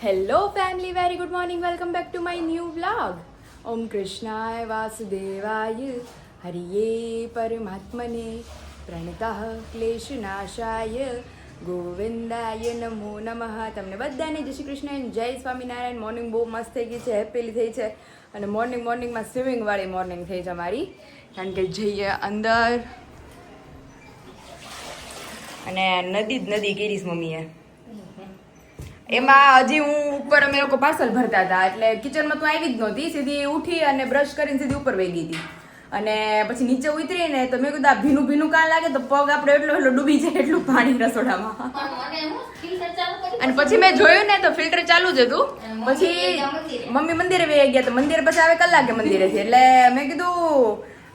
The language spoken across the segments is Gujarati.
Hello family, very good morning. Welcome back to my new vlog. Om Krishnaya Vasudevaya Hariye Paramatmane Pranatah Kleshanashaya ગોવિંદાય નમો નમઃ. તમને બધાને જય શ્રી કૃષ્ણ અને જય સ્વામિનારાયણ. મોર્નિંગ બહુ મસ્ત થઈ ગઈ છે, હેપીલી થઈ છે અને મોર્નિંગમાં સ્વિમિંગવાળી મોર્નિંગ થઈ છે મારી, કારણ કે જઈએ અંદર અને નદી ગીરીશ મમ્મીએ. એમાં હજી હું ઉપર અમે લોકો પાર્સલ ભરતા હતા એટલે કિચનમાં તો આવી જ નહોતી, સીધી ઉઠી અને બ્રશ કરીને સીધી ઉપર વહી ગઈ હતી અને પછી નીચે ઉતરી ને તો મેં કીધું આ ભીનું કાં લાગે તો પગ આપણે એટલો ડૂબી જાય એટલું પાણી રસોડામાં. અને પછી મેં જોયું ને તો ફિલ્ટર ચાલુ જ હતું. પછી મમ્મી મંદિરે વહી ગયા તો મંદિર પછી આવે કલાકે મંદિરેથી, એટલે મેં કીધું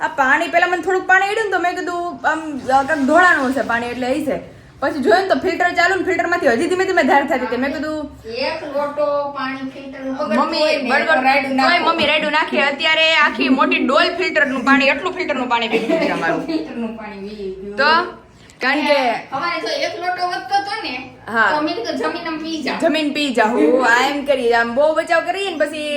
આ પાણી પેલા મને થોડુંક પાણી પડ્યું ને તો મેં કીધું આમ કાંઈક ઢોળાનું હશે પાણી એટલે હશે. પછી જોયું તો ફિલ્ટર ચાલુ ને ફિલ્ટર માંથી હજી ધીમે ધીમે ધાર થતી હતી. મેં કીધું એક લોટો પાણી ફિલ્ટર મમ્મી રાયડું નાખી અત્યારે આખી મોટી ડોલ ફિલ્ટર નું પાણી, એટલું ફિલ્ટર નું પાણી પી ગયું અમારું. ફિલ્ટર નું પાણી તો કારણ કે અમારે જો એક લોટો વધતો હતો ને તો અમે તો જમીન પી જાઉં આ એમ કરી આમ બહુ બચાવ કરીએ ને પછી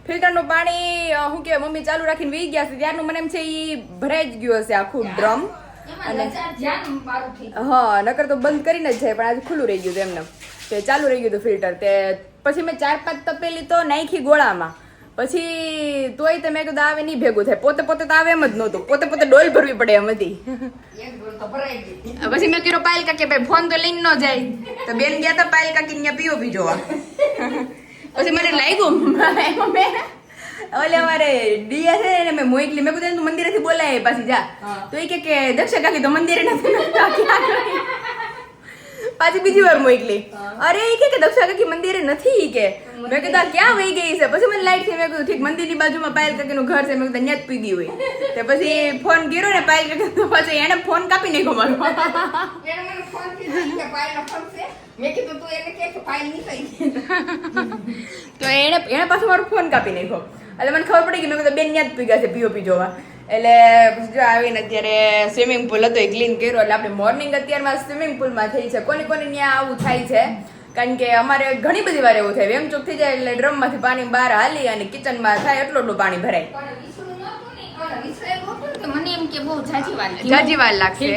ફિલ્ટર નું પાણી શું કે મમ્મી ચાલુ રાખીને વી ગયા છે ત્યારનું મને એમ છે ઈ ભરાઈ જ ગયું હશે આખું ડ્રમ. હા નકર તો બંધ કરીને જ જાય પણ આજે ખુલ્લું રહી ગયું હતું એમને, તે ચાલુ રહી ગયું હતું ફિલ્ટર. તે પછી મેં 4-5 તપેલી તો નાખી ગોળામાં, પછી તોય તે મેં કીધું આવે નહીં ભેગું થાય. પોતે તો આવે એમ જ નહોતું, પોતે ડોલ ભરવી પડે એમ હતી. પછી મેં કીધું પાયલ કાકી ભાઈ ફોન તો લઈને ન જાય, તો બેન ગયા હતા પાયલ કાકી ત્યાં પીઓપી જોવા. પછી મને લાગ્યું ઓલે અમારે ડીયા છે ને મેં મોકલી, મેં કીધું તું મંદિરેથી બોલાય પાછી જા, તો એ કે દક્ષા કાકી તો મંદિરે નથી. પાછી બીજી વાર મોકલી, અરે એ કે દક્ષા કાકી મંદિરે નથી કે. મેં કીધું ક્યાં વહી ગઈ છે. પછી મને લાઈટ થઈ, મેં કીધું ઠીક મંદિરની બાજુમાં પાયલ કાકીનું ઘર છે, મેં કીધું ત્યાં જ પી ગઈ હોય. તે પછી ફોન કર્યો ને પાયલ કાકી, તો પછી એને ફોન કાપી નાખ્યો મારો. તો એને પાછો મારો ફોન કાપી નાખ્યો. એટલે મને ખબર પડી કે મેં કીધું બેન ત્યાં જ પી ગયા છે પીઓપી જોવા. એટલે જો આવીને અત્યારે સ્વિમિંગ પુલ હતો એ ક્લીન કર્યો. એટલે આપણે મોર્નિંગ અત્યારમાં સ્વિમિંગ પુલમાં થઈ છે. કોને ત્યાં આવું થાય છે, કારણ કે અમારે ઘણી બધી વાર એવું થાય વેમચોક થઈ જાય એટલે ડ્રમમાંથી પાણી બહાર હાલી અને કિચનમાં થાય એટલું પાણી ભરાય. મને એમ કે બહુ જાજી વાર લાગશે.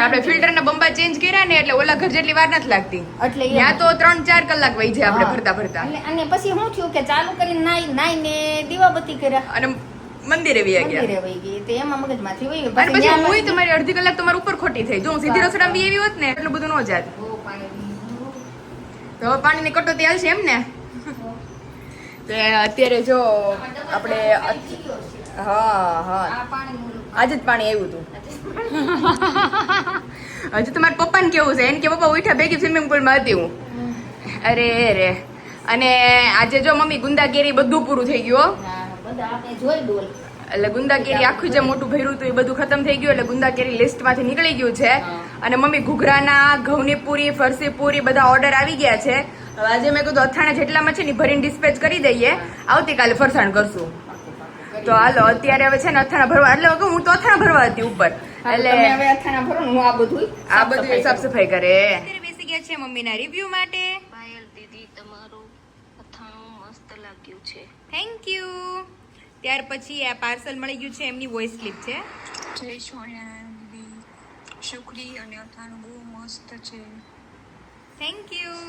આપણે ફિલ્ટરના બંબા ચેન્જ કર્યા ને એટલે ઓલા ઘર જેટલી વાર નથી લાગતી, એટલે ત્યાં તો 3-4 કલાક વહી જાય આપણે ભરતા. અને પછી શું થયું કે ચાલુ કરીને નાઈને દીવાબત્તી કર્યા અને મંદિરે વહી ગયા. તે એમાં મગજમાંથી વહી ગયું. પછી હું તમારી અડધી કલાક તમારી ઉપર ખોટી થઈ. જો હું સીધી રસોડામાં બી એવી હોત ને એટલું બધું ન જાત. તો પાણીની કટોતી હાલશે એમ ને. અત્યારે જો આપણે હા આજે જ પાણી આવ્યું હતું. હજુ તમારા પપ્પાને કેવું છે એને કે પપ્પા ઉઠ્યા ભેગી સ્વિમિંગ પુલમાં હતી હું. અરે રે. અને આજે જો મમ્મી ગુંદા કેરી બધું પૂરું થઈ ગયું. એટલે ગુંદા કેરી આખું જે મોટું ભર્યું હતું એ બધું ખતમ થઈ ગયું. એટલે ગુંદા કેરી લિસ્ટમાંથી નીકળી ગયું છે. અને મમ્મી ઘૂઘરાના, ઘઉંની પૂરી, ફરસી પૂરી બધા ઓર્ડર આવી ગયા છે. હવે આજે મેં કીધું અથાણા જેટલામાં છે ને ભરીને ડિસ્પેચ કરી દઈએ, આવતીકાલે ફરસાણ કરશું. તો હાલો અત્યારે હવે છે ને અથાણા ભરવા, એટલે હું તો અથાણા ભરવા હતી ઉપર, એટલે હવે અથાણા ભરો હું આ બધું સાફ સફાઈ કરે. બેસી ગયા છે મમ્મીના રિવ્યુ માટે. પાયલ દીદી તમારું અથાણું મસ્ત લાગ્યું છે. Thank you. ત્યાર પછી આ પાર્સલ મળી ગયું છે, એમની વોઇસ ક્લિપ છે. જય સ્વામિનારાયણ દીદી, શુક્રી અને અથાણું બહુ મસ્ત છે. Thank you.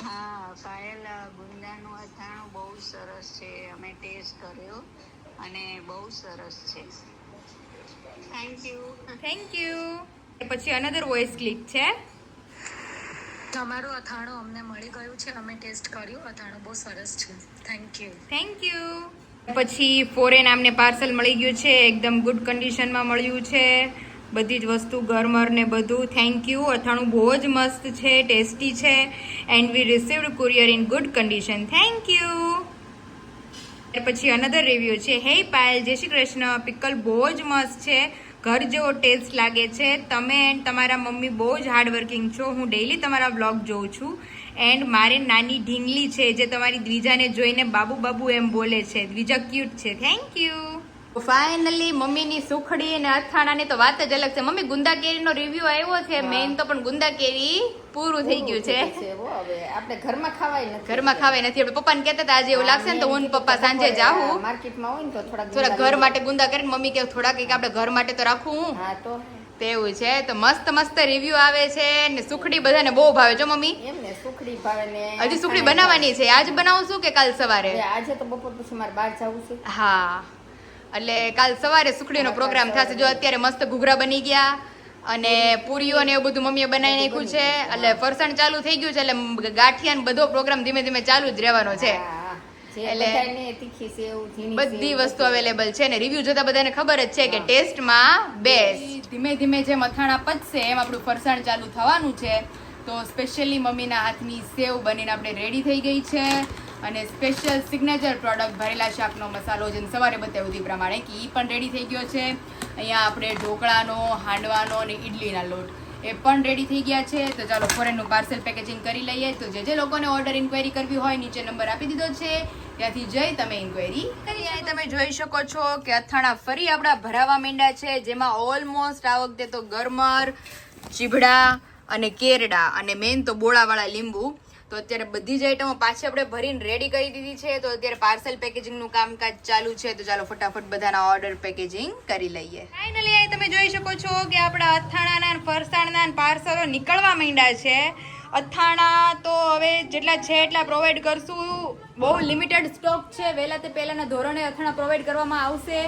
હા પાયલ, ગુંદાનું અથાણું બહુ સરસ છે, અમે ટેસ્ટ કર્યો અને બહુ સરસ છે. Thank you. પછી અનધર વોઇસ ક્લિપ છે. તમારું અથાણું અમને મળી ગયું છે, અમે ટેસ્ટ કર્યું, અથાણું બહુ સરસ છે. Thank you. પછી ફોરેન આમને પાર્સલ મળી ગયું છે, એકદમ ગુડ કન્ડિશનમાં મળ્યું છે, બધી જ વસ્તુ ગરમર ને બધું. Thank you. અથાણું બહુ જ મસ્ત છે, ટેસ્ટી છે and we received courier in good condition. Thank you. પછી અનધર રિવ્યુ છે. હે પાયલ, જય શ્રી કૃષ્ણ. પિકલ બહુ જ મસ્ત છે, ઘર જેવો ટેસ્ટ લાગે છે. તમે એન્ડ તમારા મમ્મી બહુ જ હાર્ડવર્કિંગ છો. હું ડેઈલી તમારા બ્લોગ જોઉં છું એન્ડ મારે નાની ઢીંગલી છે જે તમારી દ્વિજાને જોઈને બાબુ બાબુ એમ બોલે છે. દ્વિજા ક્યુટ છે. Thank you. ફાઇનલી મમ્મીની સુખડી અને અથાણાની તો વાત જ અલગ છે. મમ્મી ગુંદા કેરીનો રિવ્યુ આવ્યો છે મેઇન તો, પણ ગુંદા કેરી પૂરું થઈ ગયું છે. હવે આપણે ઘરમાં ખવાય નથી. ઘરમાં ખાવાય નથી. આપણે પપ્પાને કહેતા હતા આજે એવું લાગશે ને તો હું ને પપ્પા સાંજે જાહું માર્કેટમાં હોય ને તો થોડા ઘર માટે ગુંદા કરીને મમ્મી કે થોડા કંઈક આપણે ઘર માટે તો રાખું હું. હા તો તેવું છે. તો મસ્ત મસ્ત રિવ્યુ આવે છે ને સુખડી બધાને બહુ ભાવે જો મમ્મી. એમ ને સુખડી ભાવે ને હજી સુખડી બનાવવાની છે. આજ બનાવશું કે કાલ સવારે? આજે તો બપોર પછી મારે બહાર જવું છે. હા એટલે કાલ સવારે સુખડીનો પ્રોગ્રામ થશે. જો અત્યારે મસ્ત ઘૂઘરા બની ગયા અને પૂરીઓ ને એવું બધું મમ્મીએ બનાવી નાખ્યું છે. એટલે ફરસાણ ચાલુ થઈ ગયું છે. એટલે ગાંઠિયા ને બધો પ્રોગ્રામ ધીમે ધીમે ચાલુ જ રહેવાનો છે. બધી વસ્તુ અવેલેબલ છે ને રિવ્યુ જોતા બધાને ખબર જ છે કે ટેસ્ટમાં બેસ્ટ. ધીમે ધીમે જે મથાણા પચશે એમ આપણું ફરસાણ ચાલુ થવાનું છે. તો સ્પેશિયલી મમ્મીના હાથની સેવ બનીને આપણે રેડી થઈ ગઈ છે અને સ્પેશિયલ સિગ્નેચર પ્રોડક્ટ ભરેલા શાકનો મસાલો જેને સવારે બતાવ્યું હતું પ્રમાણે કે એ પણ રેડી થઈ ગયો છે. અહીંયા આપણે ઢોકળાનો, હાંડવાનો અને ઇડલીના લોટ એ પણ રેડી થઈ ગયા છે. તો ચાલો ફોરેનનું પાર્સલ પેકેજિંગ કરી લઈએ. તો જે લોકોને ઓર્ડર ઇન્ક્વાયરી કરવી હોય નીચે નંબર આપી દીધો છે, ત્યાંથી જઈ તમે ઇન્ક્વાયરી કરી. અહીં તમે જોઈ શકો છો કે અથાણા ફરી આપણા ભરાવા માંડ્યા છે, જેમાં ઓલમોસ્ટ આ વખતે તો ગરમર, ચીભડા અને કેરડા અને મેન તો બોળાવાળા લીંબુ. તો અત્યારે બધી જ આઈટમો પાછી આપણે ભરીને રેડી કરી દીધી છે. તો અત્યારે પાર્સલ પેકેજિંગનું કામકાજ ચાલુ છે. તો ચાલો ફટાફટ બધાના ઓર્ડર પેકેજિંગ કરી લઈએ. ફાઇનલી અહીં તમે જોઈ શકો છો કે આપણા અથાણાના ફરસાણના પાર્સલો નીકળવા માંડ્યા છે. અથાણા તો હવે જેટલા છે એટલા પ્રોવાઈડ કરશું. બહુ લિમિટેડ સ્ટોક છે. વહેલા તે પહેલાના ધોરણે અથાણા પ્રોવાઈડ કરવામાં આવશે,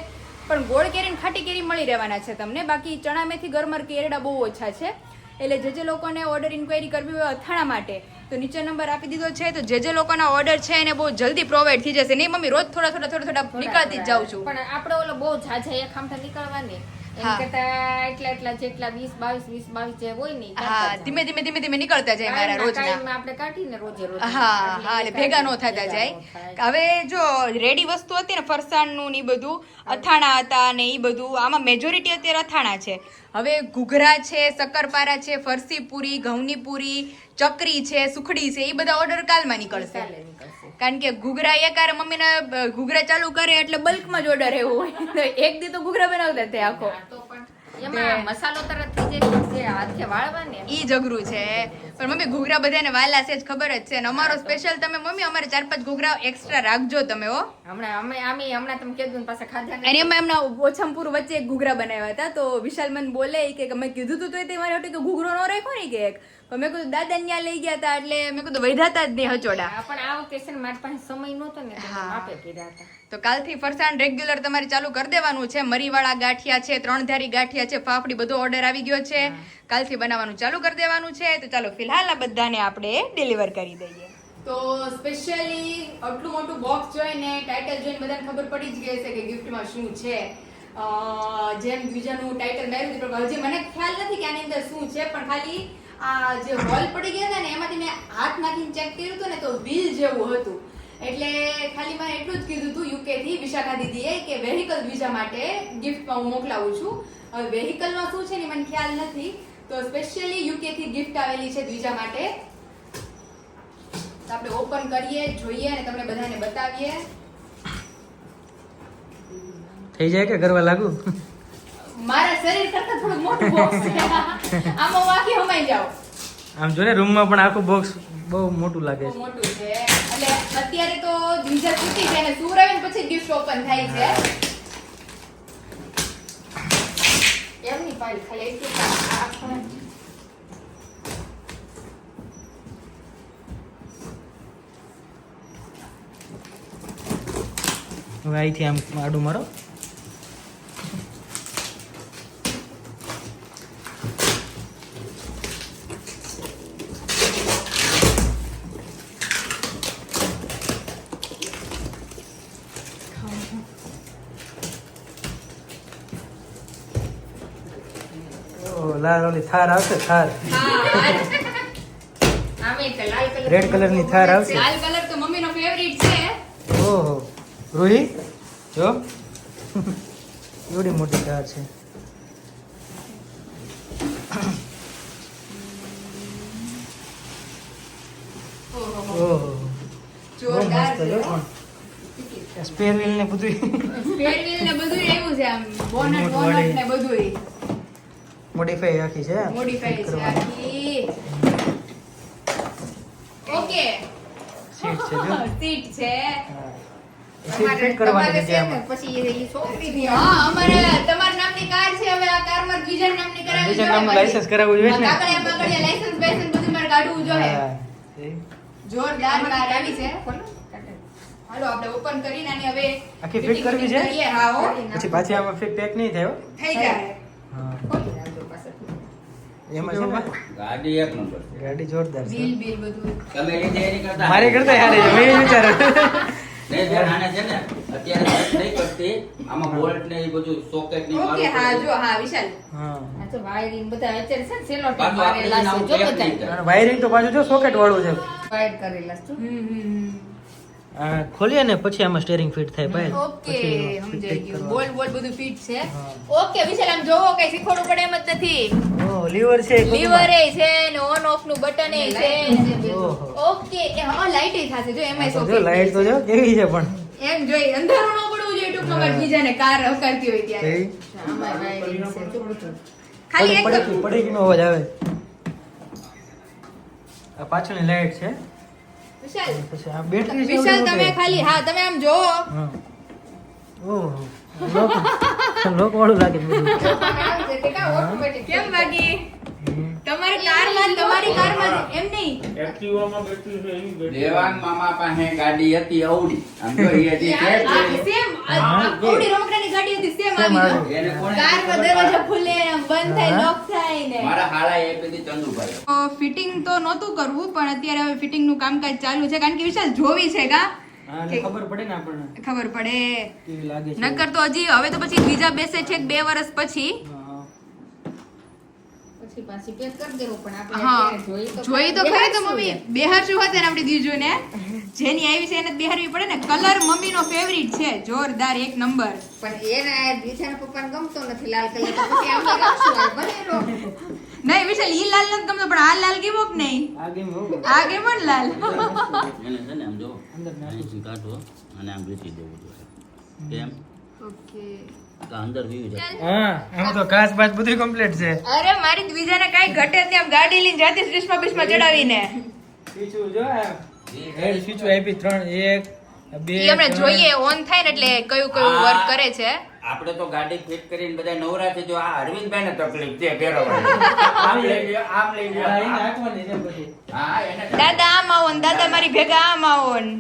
પણ ગોળ કેરી અને ખાટી કેરી મળી રહેવાના છે તમને. બાકી ચણા મેથી, ગરમર, કેરડા બહુ ઓછા છે. એટલે જે લોકોને ઓર્ડર ઇન્ક્વાયરી કરવી હોય અથાણા માટે તો નીચે નંબર આપી દીધો છે. તો જે લોકોના ઓર્ડર છે એને બહુ જલ્દી પ્રોવાઈડ થઈ જશે. નહીં મમ્મી? રોજ થોડા નીકળતી જ જાઉં છું. પણ આપણે ઓલો બહુ ઝાઝા એક આમઠા નીકળવાની એમ કરતા એટલા જેટલા 20-22 જે હોય ને હા ધીમે ધીમે નીકળતા જાય મારા રોજના. આપણે કાઢીને રોજે હા એટલે ભેગા નો થતા જાય. હવે જો રેડી વસ્તુ હતી ને ફરસાણનું ને બધું અથાણા હતા ને એ બધું, આમાં મેજોરિટી અત્યારે અથાણા છે. હવે ઘૂઘરા છે, શક્કરપારા છે, ફરસી પૂરી, ઘઉંની પૂરી, ચકરી છે, સુખડી છે, એ બધા ઓર્ડર કાલમાં નીકળશે. કારણ કે ઘૂઘરા એકારે મમ્મીને ઘૂઘરા ચાલુ કરે એટલે બલ્કમાં જ ઓર્ડર એવું હોય. એક દી તો ઘૂઘરા બનાવતા તે આખો એમાં મસાલો તરત થઈ જાય હાથે વાળવાને ઈ જગરું છે. પણ મમ્મી ઘૂઘરા બધાને વાલા છે જ ખબર જ છે. અને અમારો સ્પેશિયલ તમે મમ્મી અમારે 4-5 ઘૂઘરા એક્સ્ટ્રા રાખજો તમે. હો હમણાં તમે કીધું પાછા ખાધા અને એમાં એમના ઓછામાં પૂરું વચ્ચે એક ઘૂઘરા બનાવ્યા હતા. તો વિશાલ મને બોલે કે મેં કીધું તું તો તે મારે કે ઘૂઘરો નો રાખ્યો ને કે એક. મેં કીધું દાદા ત્યાં લઈ ગયા હતા એટલે મેં કીધું વૈધાતા જ નહીં હચોડા. પણ આ વખતે મારી પાસે સમય નહોતો ને આપે કર્યા હતા. તો કાલથી ફરસાણ રેગ્યુલર તમારે ચાલુ કરી દેવાનું છે. મરીવાળા ગાંઠિયા છે, 3 ધારી ગાંઠિયા છે, ફાફડી બધો ઓર્ડર આવી ગયો છે. કાલથી બનાવવાનું ચાલુ કરી દેવાનું છે. તો ચાલો ફિલહાલ આ બધાને આપણે ડિલિવર કરી દઈએ. તો સ્પેશિયલી આટલું મોટું બોક્સ જોઈને, ટાઇટલ જોઈને બધાને ખબર પડી જ ગઈ છે કે ગિફ્ટમાં શું છે. જેમ બીજાનું ટાઇટલ મેળવ્યું હતું હજી મને ખ્યાલ નથી કે આની અંદર શું છે, પણ ખાલી આ જે હોલ પડી ગયા હતા ને એમાંથી મેં હાથ નાખીને ચેક કર્યું હતું ને તો વ્હીલ જેવું હતું. એટલે ખાલી મને એટલું જ કીધું હતું યુકે થી વિશાખા દીદીએ કે વેહિકલ વિઝા માટે ગિફ્ટમાં હું મોકલાવું છું. હવે વેહિકલમાં શું છે ને મને ખ્યાલ નથી. તો સ્પેશિયલી યુકે થી ગિફ્ટ આવેલી છે વિઝા માટે. તો આપણે ઓપન કરીએ, જોઈએ અને તમને બધાને બતાવીએ. થઈ જાય કે કરવા લાગુ? મારા શરીર કરતા થોડું મોટું બોક્સ છે. આમાં વાકી હમાઈ જાવ. આમ જો ને રૂમમાં પણ આખું બોક્સ બહુ મોટું લાગે છે. મોટું છે એટલે અત્યારે તો બીજા છૂટી છે અને સુરાવીને પછી ગિફ્ટ ઓપન થાય છે. એમની ફાઇલ ખાલી એટલી હવે અહીંથી આમ આડું મારો. લાલ ઓલી થાર આવશે, થાર રેડ કલર ની થાર આવશે. લાલ કલર તો મમ્મીનો ફેવરિટ છે. ઓહો રૂહી જો એવડી મોટી થાર છે. ઓહો જોરદાર છે. સ્પેર વ્હીલ ને બધું સ્પેર વ્હીલ ને બધું એવું છે આમ બોનટ Remote બોનટ વાળી. ને બધું મોડિફાઈ રાખી છે મોડિફાઈ છે આખી ઓકે સીટ છે જો સીટ છે સીટ ફિટ કરવાની છે તમારે આમાં પછી એ છોકરી હા અમારે તમારા નામની કાર છે હવે આ કાર માં બીજા નામની કરાવી બીજા નામનું લાયસન્સ કરાવવું જોઈએ ને કાગળિયા લાયસન્સ બેસન્સ બધું મારે કાઢવું જોઈએ હા. એ જોરદાર કાર આવી છે હાલો આપણે ઓપન કરીને આને હવે આખી fit કરવી છે? કરીએ. હા હો પછી પાછી આમાં ફિટ પેક નહીં થાય હો. થઈ જાય હા ખોલી નાખજો પાછળ. એમાં છે ને ગાડી એક નંબર છે. ગાડી જોરદાર છે બિલ બિલ બધું તમે લીધે એની કરતા મારે કરતા યાર મેં એ વિચાર્યું નહીં બેન, આને છે ને અત્યારે set નહીં કરતી આમાં બોલ્ટ ને એ બધું સોકેટ ને ઓકે હા જો હા વિશાલ હા આ તો વાયરિંગ બધા અત્યારે છે ને સેલો ટેપ પાછું આપણે મારેલા આવું છે જો ટેપ નહીં બધા થાય. અને વાયરિંગ તો પાછું જો સોકેટ વાળું છે વાયર કરેલા છે આ ખોલીએ ને પછી આમાં સ્ટીયરિંગ ફિટ થાય પાયલ ઓકે પછી સમજાઈ ગયું કરવાનું. બોલ બોલ બધું ફિટ છે હા. ઓકે વિશાલ આમ જોવો કઈ શીખવાડવું પડે એમ જ નથી ઓહ લીવર છે એક લીવર એ છે ને ઓન ઓફ નું બટન એ છે ઓહો. ઓકે એ હા લાઈટ એ થશે જો એમાં આ તો જો લાઈટ તો જો કેવી છે પણ એમ જોઈ અંધારું ન પડવું જોઈએ ટૂંકમાં હા. બીજાને કાર હકારતી હોય ત્યારે એ આમાં વાયરિંગ છે જો બધું. ખાલી એક પડેકીનો અવાજ આવે આ પાછળની લાઈટ છે વિશાલ પછી આ બેટરી છે વિશાલ એવડી તમે મોટી. ખાલી હા તમે આમ જોવો હા ઓહો લોક વાળું લાગે છે બધું. આવે છે કે કાં automatic કેમ વાગી હમ. તમારી કારમાં એમ નહીં દેવાંગ મામા પાસે ગાડી હતી અવડી આમ જો એ હજી છે જ નહીં. સેમ હા. આવડી રમકડાની ગાડી હતી સેમ Same આવી આવી. એને કોણે કારમાં દરવાજા ખુલે આમ બંધ થાય હા. લોક થાય ને મારા હાળા એ પેલી ચંદુભાઈ ફિટિંગ તો નહોતું કરવું પણ અત્યારે હવે ફિટિંગ નું કામકાજ ચાલુ છે કારણ કે વિશાલ જોવી છે કા હા ને ખબર પડે ને આપણને ખબર પડે કેવી લાગે છે નકર તો હજી હવે તો પછી બીજા બેસે છે 2 વર્ષ પછી હા. પછી પાછી પેક કરી દેવું પણ આપણે હા અત્યારે જોઈ તો ખરી તો મમ્મી બેહારશું હતા ને આપણી દીજુ ને જેની આવી છે એને જ બેહારવી પડે ને કલર મમ્મી નો ફેવરિટ છે જોરદાર એક નંબર પણ એના દીઠાના પપ્પાને ગમતો નથી લાલ કલર તો પછી આમ રાખશું આ ભરેલો નહીં વિશાલ ઈ લાલ નથી ગમતો પણ આ લાલ કેવો કે નહીં આ ગેમ હોવ આ કેમ પણ લાલ એને છે ને આમ જો અંદર નાખો. અહીંથી કાઢો અને આમ વેચી દેવું જોઈએ કેમ ઓકે તો અંદર વ્યૂ જાય હા આમ તો કાચ બાચ બધું કમ્પ્લીટ છે અરે મારી દ્વિજાને કાઈ ઘટે જ નહીં આમ ગાડી લઈને જાતી સ્ટેશનમાં બીચમાં ચડાવીને સ્વિચું જો હેડ સ્વિચું આપી 3 1 2 ઈ આપણે જોઈએ ઓન થાય ને એટલે કયું કયું વર્ક કરે છે આપણે તો ગાડી ફિટ કરીને બધા નવરા છે જો આ અરવિંદભાઈ ને તકલીફ છે ફેરવવાની આમ લઈ લ્યો આમ લઈ લ્યો એને નાખવાની છે પછી હા એને દાદા આમ આવો ને દાદા મારી ભેગા આમ આવો ને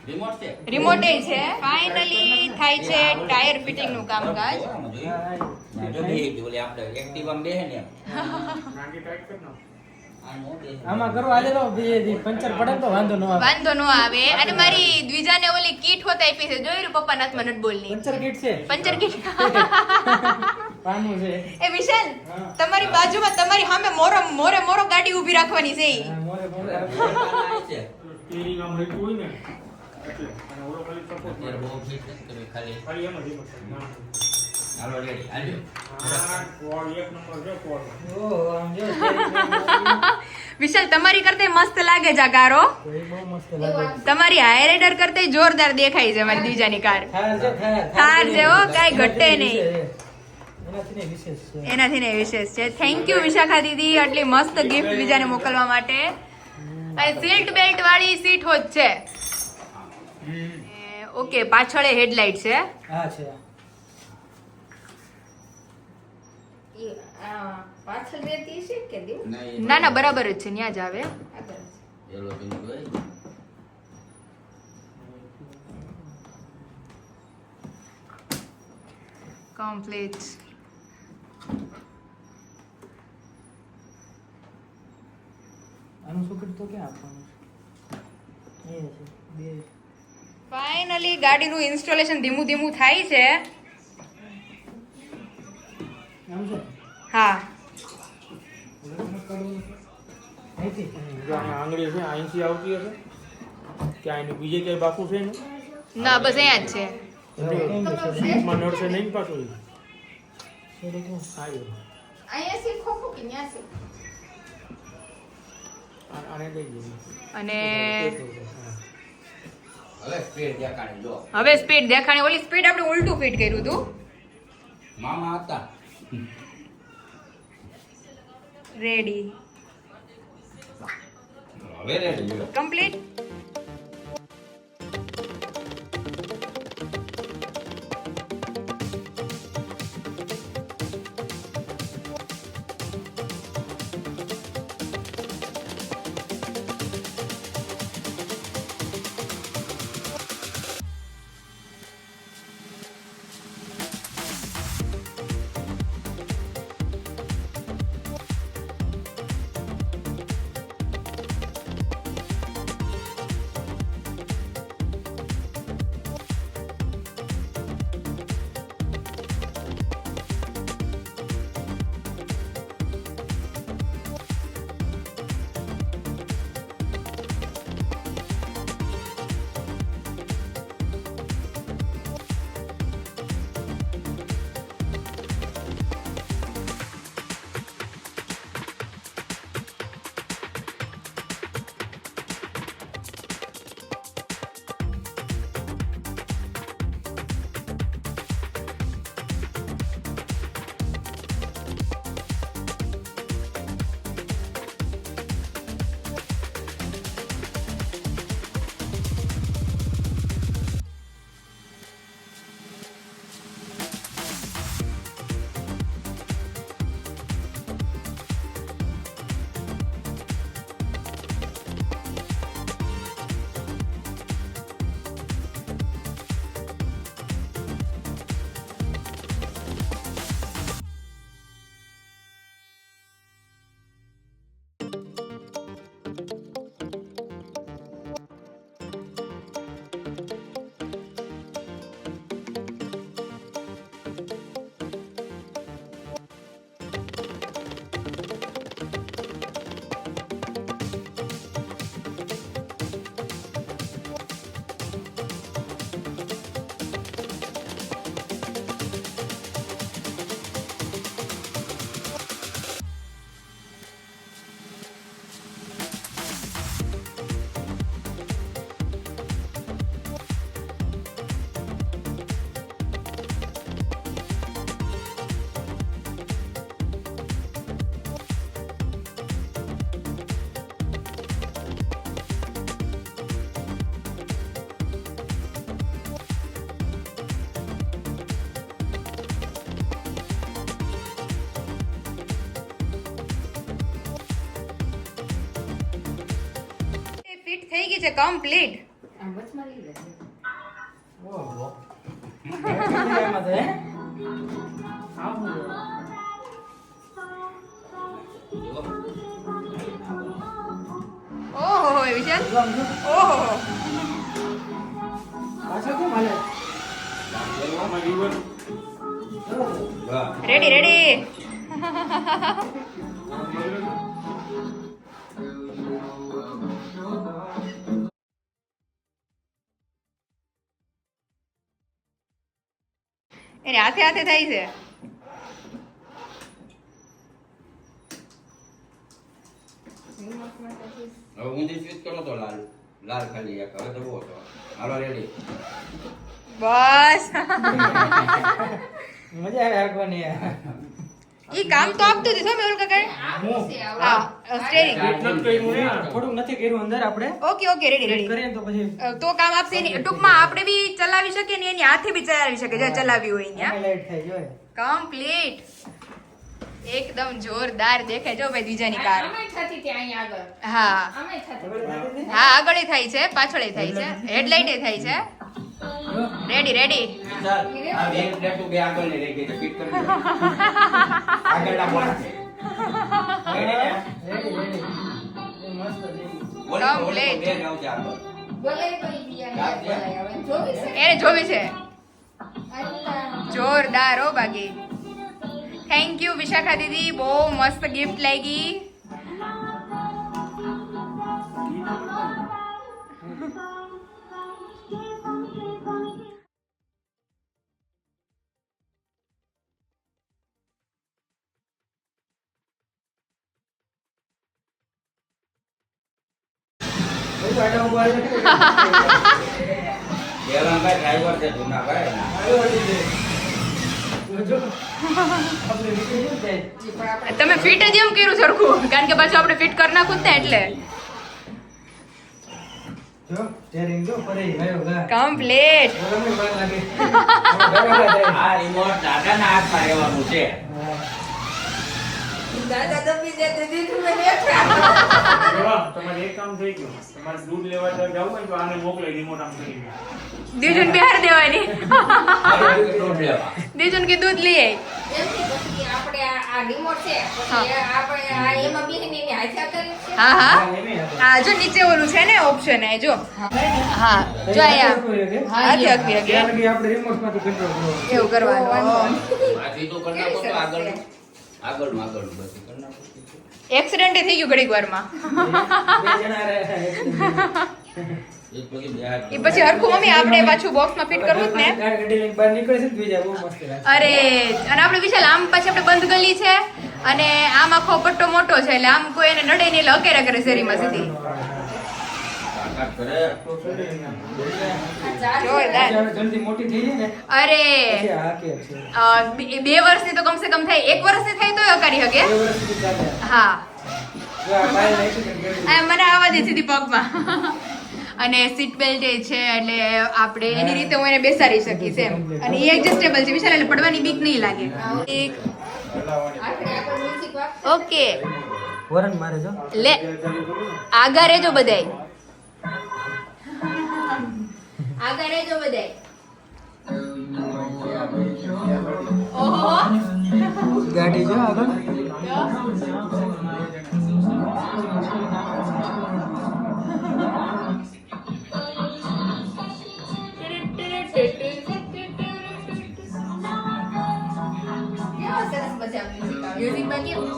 રિમોટ છે રિમોટ એ છે ફાઇનલી થાય છે ટાયર ફિટિંગ નું કામકાજ જો બે ઓલી આપણે એક્ટિવા માં બેહે ને એમ. આ નો બેહે. આમાં કરો આજે તો બીજે પંચર પડે તો વાંધો ન આવે વાંધો નો આવે અને મારી દ્વિજાને ઓલી કીટ હોત આપી છે જોયું પપ્પા નાથમાં નટ બોલની પંચર કીટ છે પંચર કીટ પાનું છે એ વિશાલ તમારી બાજુમાં તમારી સામે મોરે મોરો ગાડી ઊભી રાખવાની છે ઈ. હા, મોરે મોરે આ છે. અત્યારે બહુ ફિટ નથી કર્યું, ખાલી હાલો રેડી હાલ્યો ઓહો આમ જો વિશાલ તમારી કરતે મસ્ત લાગે છે આ કારો તો એ બહુ મસ્ત લાગે તમારી હાઈ રાઈડર કરતે જોરદાર દેખાય છે મારી દ્વિજાની કાર થાર છે થાર છે હો, કાંઈ ઘટે નહીં. એનાથી ને વિશેષ છે એનાથી ને વિશેષ છે થેન્ક યુ વિશાખા દીદી આટલી મસ્ત ગિફ્ટ બીજાને મોકલવા માટે અને સીટ બેલ્ટ વાળી સીટ હોત છે ઓકે પાછળ હેડલાઇટ છે હા છે ઈ આ પાછળ રહેતી છે કે દેવું નહીં, ના ના બરાબર જ છે ત્યાં જ આવે આગળ પેલો પેલું હોય. કમ્પ્લીટ આનું સોકેટ તો ક્યાં આપવાનું છે એ છે બે ફાઇનલી ગાડીનું ઇન્સ્ટોલેશન ધીમું ધીમું થાય છે આમ છે હા અહીંથી જો અહીંયા આંગળી છે અહીંથી આવતી હશે કે આની બીજે ક્યાંય બાકું છે ને ના બસ અહીંયા જ છે સીટમાં નડશે નહીં પાછું થોડુંક આવ્યો અહીંયા છે ખોખું કે ન્યા છે આને લઈ જઈએ અને હવે સ્પીડ દેખાણી જો હવે સ્પીડ દેખાણી, ઓલી સ્પીડ આપણે ઉલટું ફિટ કર્યું હતું. મામા હતા રેડી, હવે રેડી કમ્પ્લીટ. ફિટ થઈ ગઈ છે કમ્પ્લીટ. આમ વચમાં લઈ લે. ઓહો એમાં તો હે આવું ઓહો વિશાલ, ઓહો પાછા કેમ હાલે આમાં river રેડી રેડી. એને હાથે હાથે થાય છે. હવે ઊંધી સ્વિચ કરો તો લાલ લાલ ખાલી એક હવે તો બહુ હતો હાલો રેડી બસ મજા આવે રાખવાની ઈ કામ તો આપતું હતું મેં ઓલું કાકા. હા સ્ટેરિંગ. નથી કર્યું ને થોડુંક નથી કર્યું અંદર આપણે ઓકે ઓકે રેડી રેડી. કરીએ ને તો પછી તો કામ આપશે એની ટૂંકમાં આપણે બી ચલાવી શકીએ ને એની હાથે બી ચલાવી શકે જે ચલાવી હોય ત્યાં. લાઈટ થાય જોઈએ કમ્પ્લીટ એકદમ જોરદાર દેખાય જો ભાઈ બીજાની કાર. આમે થતી હતી અહીંયા આગળ. હા આમે થતી હતી. હા આગળ થાય છે પાછળ થાય છે હેડલાઇટ થાય છે. Ready ready. ચાલ આ બે પ્લેટો બે આગળ ની રહી ગઈ છે ફિટ કરી દો આગળના બોલા છે રેડી ને રેડી રેડી એ મસ્ત થઈ ગયું ઓલી બે જાવ છે આગળ બોલાય તો ઈ બીજાને બોલાય. હવે જોવી છે. એને જોવી છે. અલ્લા. જોરદાર હો બાકી. થેન્ક યુ વિશાખા દીદી, બહુ મસ્ત ગિફ્ટ લાગી. ભાઈ પાડા ઉભા રહે દેવાંગભાઈ ડ્રાઈવર છે જૂના ભાઈ. આપણે નીકળી જાય. પણ આપણે તમે ફિટ જ એમ કર્યું સરખું, કારણ કે પાછું આપણે ફિટ કરી નાખું જ ને એટલે જો સ્ટેરિંગ જો ફરી ગયો ગા. કમ્પ્લીટ. ગરમી વાર લાગે. બરાબર જાય. આ રિમોટ દાદાના હાથમાં રહેવાનું છે. હા. દાદા દબી દે તો દીધું મેં એકલા. જોવા, તમારે એક કામ થઈ ગયું. તમારે દૂધ લેવા જવું હોય તો આને મોકલાઈ રિમોટ આમ કરીને. દીજુન બિહાર દેવાની. દૂધ લેવા. દીજુન કે દૂધ લઈ આય. એમ નહીં, પછી આપણે આ રિમોટ છે પછી આપણે આ એમાં બેસીને એની હાથા કરી છે. હા હા એની હાથે. હા જો નીચે ઓલું છે ને ઓપ્શન એ જો હા જો અહીંયા હાથે હકવી હકીએ. ત્યાં લગી આપણે રિમોટમાંથી કંટ્રોલ કરવો. એવું કરવાનું આ સીધું કરી નાખો તો આગળનું બસ કરી નાખો. એક્સિડન્ટ થઈ ગયું ઘડીક વારમાં. બે જણા રહ્યા. એક પગે બે હાથ. એ પછી હરખું મમ્મી આપણે પાછું બોક્સમાં ફિટ કરવું જ ને. ગાડી લઈને બહાર નીકળે છે ને બીજા બહુ મસ્ત લાગે. અરે અને આપણે વિશાલ આમ પછી આપણે બંધ ગલી છે અને આમ આખો પટ્ટો મોટો છે એટલે આમ કોઈ એને નડે નહીં એટલે અકેરા કરે શેરીમાં સીધી. તાકાત કરે. જોરદાર. હવે જલ્દી મોટી થઈ જાય ને અરે પછી આ કે છે. 2 વર્ષની તો કમસે કમ થાય, 1 વર્ષની થાય તોય અકારી શકે. બે વર્ષ સુધી ચાલે. હા જો આ બાય નાખી ને ગાડી. આ મને આવા દે સીધી પગમાં. અને સીટ બેલ્ટ એ છે એટલે આપણે એની રીતે હું એને બેસાડી શકીશ એમ. અને એ એડજસ્ટેબલ છે વિશાલ એટલે પડવાની બીક નહીં લાગે. એક આપણે મ્યુઝિક વાગ ઓકે વરણ મારે જો. લે આગા રહેજો બધાય, આગા રહેજો બધાય. ઓહો ગાડી જો આગળ. કેવા સરસ બધા મ્યુઝિક આવે. મ્યુઝિકમાં કેવું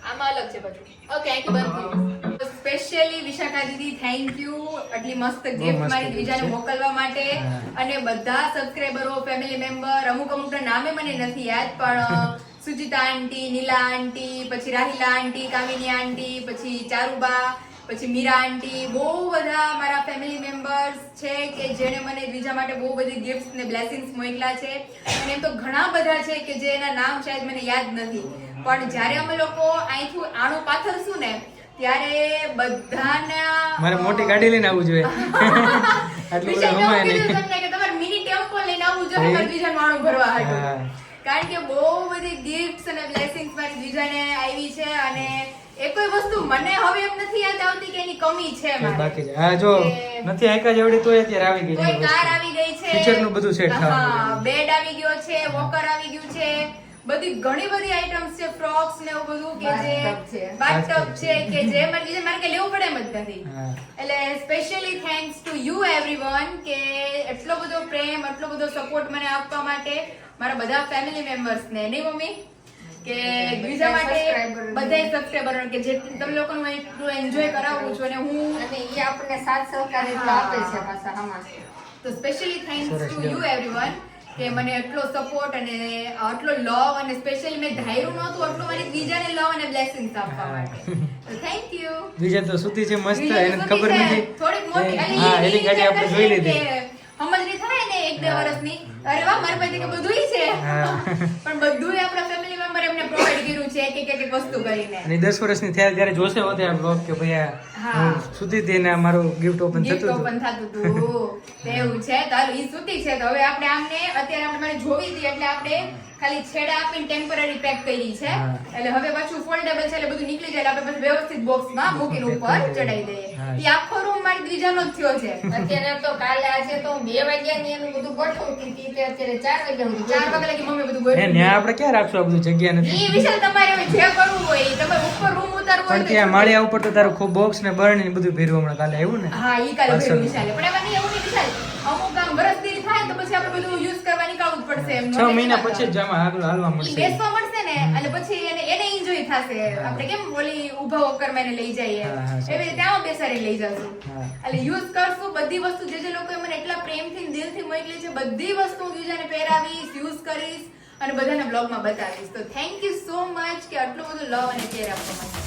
આમાં અલગ છે બધું. ઓકે અહીંથી બંધ થયું. Specially Vishakha Didi thank you આટલી મસ્ત ગિફ્ટ મસ્ત મારી દ્વિજાને છે. મોકલવા માટે. હા. અને બધા સબસ્ક્રાઇબરો ફેમિલી મેમ્બર અમુક અમુકના નામે મને નથી યાદ પણ સુજીતા આંટી, નીલા આંટી, પછી રાહિલા આંટી, કામિની આંટી, પછી ચારુબા, પછી મીરા આંટી, બહુ બધા મારા ફેમિલી મેમ્બર્સ છે કે જેણે મને દ્વિજા માટે બહુ બધી ગિફ્ટ્સ ને બ્લેસિંગ્સ મોકલ્યા છે. અને એમ તો ઘણા બધા છે કે જે એના નામ શાયદ મને યાદ નથી પણ જ્યારે અમે લોકો અહીંથી આણું પાથરશું ને ત્યારે બધાના મારે મોટી ગાડી લઈને આવવું જોઈએ. આટલું બધું વિશાલ, મેં હમાય એવું નહીં. કીધું તમને કે તમારે મિની ટેમ્પો લઈને આવવું જોઈએ મારી દ્વિજાનું આણું ભરવા હાટુ. હા. કારણ કે બહુ બધી ગિફ્ટ્સ અને બ્લેસિંગ્સ મારી દ્વિજાને આવી છે અને એ કોઈ વસ્તુ મને હવે એમ નથી યાદ આવતી કે એની કમી છે મારે. બાકી છે. હા જો કે- નથી આંકા જેવડી તોય અત્યારે આવી ગઈ કોઈ છે કાર વસ્તુ. આવી ગઈ છે, ફીચરનું બધું set થવા હા માંડ્યું. બેડ આવી ગયો છે, વોકર આવી ગયું છે, બધી ઘણી બધી આઈટમ્સ છે, ફ્રોક્સ ને એવું બધું કે જે Bathtub છે. બાથટબ છે કે જે મારે કે લેવું પડે એમ જ નથી. હા. એટલે specially thanks to you everyone કે એટલો બધો પ્રેમ એટલો બધો સપોર્ટ મને આપવા માટે મારા બધા ફેમિલી મેમ્બર્સ ને નહીં મમ્મી કે બીજા માટે subscriber. બધા સબસ્ક્રાઇબર કે જે તમે લોકોનું એટલું એન્જોય કરાવું છું અને હું અને એ આપણને સાથ સહકાર એટલો આપે છે પાછા આમાં. તો સ્પેશિયલી થેન્ક્સ સરસ ટુ લ્યો. યુ એવરીવન કે મને એટલો સપોર્ટ અને આટલો લવ અને સ્પેશિયલી મેં ધાર્યું નહોતું એટલું મારી બીજાને લવ અને બ્લેસિંગ્સ આપવા હા. માટે તો થેન્ક યુ. બીજા તો સુતી છે મસ્ત બીજા એને તો ખબર છે, નથી. થોડીક મોટી એ- અને હા ઈ એની ગાડી આપણે જોઈ લીધી. સમજણી થાય ને 1-2 હા. વર્ષની અરે વાહ મારી પાસે કે બધુંય છે હા. પણ બધુંય આપણા ફેમિલી મેમ્બર એમને પ્રોવાઈડ કર્યું છે એક એક વસ્તુ કરીને અને 10 વર્ષની થયા ત્યારે જોશે હોતે આ બ્લોગ કે ભાઈ આ હા. હું સુતી હતી ને આ મારું ગિફ્ટ ઓપન ગિફ્ટ થતું ઓપન હતું. થતું હતું તો એવું છે તો હાલો ઈ સૂતી છે તો હવે આપણે આમને અત્યારે આપણે મને જોવી હતી એટલે આપણે ખાલી છેડા આપીને ટેમ્પરરી પેક કરી છે હા. એટલે હવે પાછું ફોલ્ડેબલ છે એટલે બધું નીકળી જાય એટલે આપણે પછી વ્યવસ્થિત બોક્સમાં મૂકીને ઉપર ચડાઈ દઈએ હા. ઈ આખો રૂમ મારી દ્વિજાનો જ થયો છે અત્યારે તો કાલે આજે તો 2 વાગ્યાની એનું બધું ગોઠવતી હતી તે અત્યારે 4 વાગ્યા સુધી 4 વાગે લગી મમ્મી બધું હે ગોઠવી ન્યા આપણે ક્યાં રાખશું આ બધું જગ્યા નથી. ઈ વિશે તમારે હવે જે કરવું હોય ઈ તમારે ઉપર રૂમ ઉતારવું હોય પણ તો ત્યાં માળિયા ઉપર તો તારું ખૂબ બોક્સ ને બરણી ને બધું ભેરવું હમણાં કાલે આવ્યું ને. હા ઈ કાલે Parcel. ભેરું વિશાલે પણ એમાં નહીં એવું નહીં વિશાલ અમુક આમ વરસદીની થાય ને તો પછી આપણે બધું યુઝ કરવા નીકાળવું જ પડશે એમ 6 મહિના પછી જ જામાં આગળ હાલવા ઈ મળશે. બેસવા મળશે ને એટલે પછી એને એન્જોય થશે આપણે કેમ ઓલી ઊભા વોકરમાં એને લઈ જઈએ હા, હા, સાચું. એવી રીતે આમાં બેસાડી લઈ જશું હા. એટલે યુઝ કરશું બધી વસ્તુ જે લોકોએ મને એટલા પ્રેમથી ને દિલથી મોકલી છે બધી વસ્તુ હું બીજાને પહેરાવીશ યુઝ કરીશ અને બધાને બ્લોગમાં બતાવીશ તો થેન્ક યુ સો મચ કે આટલું બધું લવ અને કેર આપવા માટે